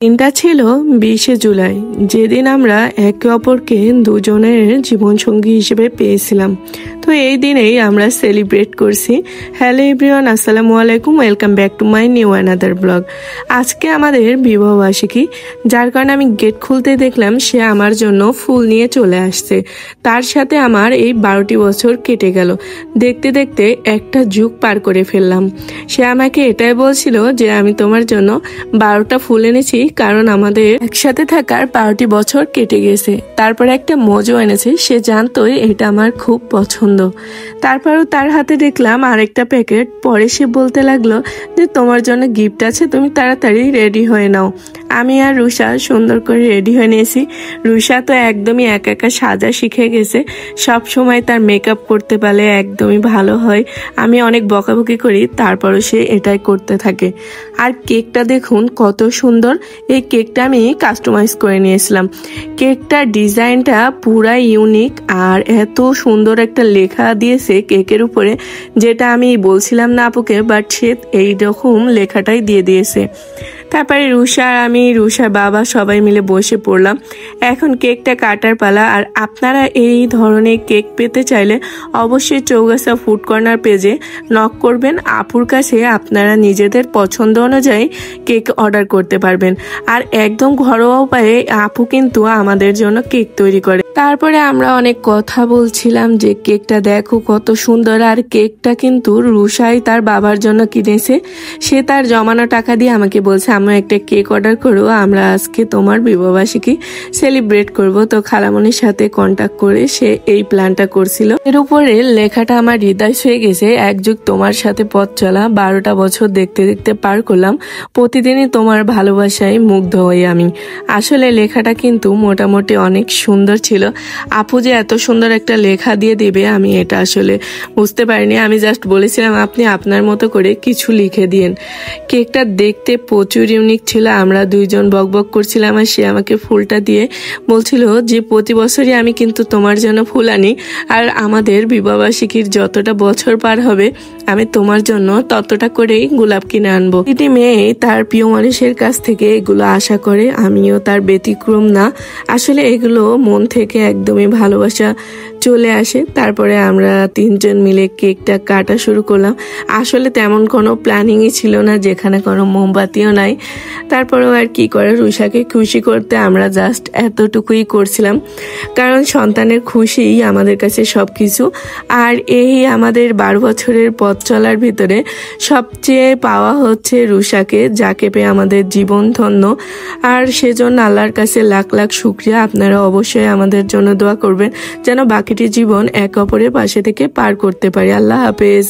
দিনটা ছিল 20শে জুলাই, যেদিন আমরা একে অপরকে দুজনের জীবনসঙ্গী হিসেবে পেয়েছিলাম। তো এই দিনেই আমরা সেলিব্রেট করছি। হ্যালো এভরিওয়ান, আসসালামু আলাইকুম, welcome back to my new another blog. আজকে আমাদের বিবাহবার্ষিকী, যার কারণে আমি গেট খুলতে দেখলাম সে আমার জন্য ফুল নিয়ে চলে আসছে। তার সাথে আমার এই 12টি বছর কেটে গেল। দেখতে দেখতে একটা যুগ পার করে ফেললাম। সে আমাকে এটাই বলছিল যে আমি তোমার জন্য 12টা ফুল এনেছি, কারণ আমাদের একসাথে থাকার 12টি বছর কেটে গেছে। তারপরে একটা মোজো এনেছে, সে জানতোই এটা আমার খুব পছন্দ। তারপরও তার হাতে দেখলাম আরেকটা প্যাকেট। পরে সে বলতে লাগলো যে তোমার জন্য গিফট আছে, তুমি তাড়াতাড়ি রেডি হয়ে নাও। আমি আর রুষা সুন্দর করে রেডি হয়ে নিয়েছি। রুষা তো একদমই একা একা সাজা শিখে গেছে, সব সময় তার মেকআপ করতে পারলে একদমই ভালো হয়। আমি অনেক বকাবকি করি, তারপরও সে এটাই করতে থাকে। আর কেকটা দেখুন কত সুন্দর। এই কেকটা আমি কাস্টমাইজ করে নিয়েছিলাম। কেকটার ডিজাইনটা পুরা ইউনিক, আর এত সুন্দর একটা লেখা দিয়েছে কেকের উপরে, যেটা আমি বলছিলাম না আপুকে, বাট সে এইরকম লেখাটাই দিয়ে দিয়েছে। তারপরে রুষা আর আমি, রুষার বাবা সবাই মিলে বসে পড়লাম। এখন কেকটা কাটার পালা। আর আপনারা এই ধরনের কেক পেতে চাইলে অবশ্যই চৌগাছা ফুড কর্নার পেজে নক করবেন। আপুর কাছে আপনারা নিজেদের পছন্দ অনুযায়ী কেক অর্ডার করতে পারবেন। আর একদম ঘরোয়া উপায়ে আপু কিন্তু আমাদের জন্য কেক তৈরি করে। তারপরে আমরা অনেক কথা বলছিলাম যে কেকটা দেখো কত সুন্দর। আর কেকটা কিন্তু রুষাই তার বাবার জন্য কিনেছে। সে তার জমানো টাকা দিয়ে আমাকে বলছে আমরা একটা কেক অর্ডার করো, আমরা আজকে তোমার বিবাহবার্ষিকী সেলিব্রেট করব। তো খালামণির সাথে কন্ট্যাক্ট করে সে এই প্ল্যানটা করছিল। এর উপরে লেখাটা আমার হৃদয় ছুঁয়ে গেছে, এক যুগ তোমার সাথে পথ চলা, 12টা বছর দেখতে দেখতে পার করলাম, প্রতিদিনই তোমার ভালোবাসায় মুগ্ধ হই আমি। আসলে লেখাটা কিন্তু মোটামুটি অনেক সুন্দর ছিল। আপু যে এত সুন্দর একটা লেখা দিয়ে দিবে আমি এটা আসলে বুঝতে পারিনি। আমি জাস্ট বলেছিলাম আপনি আপনার মতো করে কিছু লিখে দিন। কেকটা দেখতে প্রচুর ইউনিক ছিল। আমরা দুইজন বকবক করছিলাম, আর সে আমাকে ফুলটা দিয়ে বলছিল যে প্রতি বছরই আমি কিন্তু তোমার জন্য ফুল আনি, আর আমাদের বিবাহবার্ষিকীর যতটা বছর পার হবে আমি তোমার জন্য ততটা করেই গোলাপ কিনে আনবো। প্রতিটি মেয়ে তার প্রিয় মানুষের কাছ থেকে এগুলো আশা করে, আমিও তার ব্যতিক্রম না। আসলে এগুলো মন থেকে একদমই ভালোবাসা চলে আসে। তারপরে আমরা তিনজন মিলে কেকটা কাটা শুরু করলাম। আসলে তেমন কোনো প্ল্যানিংই ছিল না, যেখানে কোনো মোমবাতিও নাই। তারপরেও আর কি করে, রুষাকে খুশি করতে আমরা জাস্ট এতটুকুই করছিলাম, কারণ সন্তানের খুশিই আমাদের কাছে সবকিছু। আর এই আমাদের 12 বছরের পথ চলার ভিতরে সবচেয়ে পাওয়া হচ্ছে রুষাকে, যাকে পেয়ে আমাদের জীবন ধন্য। আর সেজন্য আল্লাহর কাছে লাখ লাখ শুকরিয়া। আপনারা অবশ্যই আমাদের জন্য দোয়া করবেন যেন বাকিটি জীবন একে অপরের পাশে থেকে পার করতে পারি। আল্লাহ হাফেজ।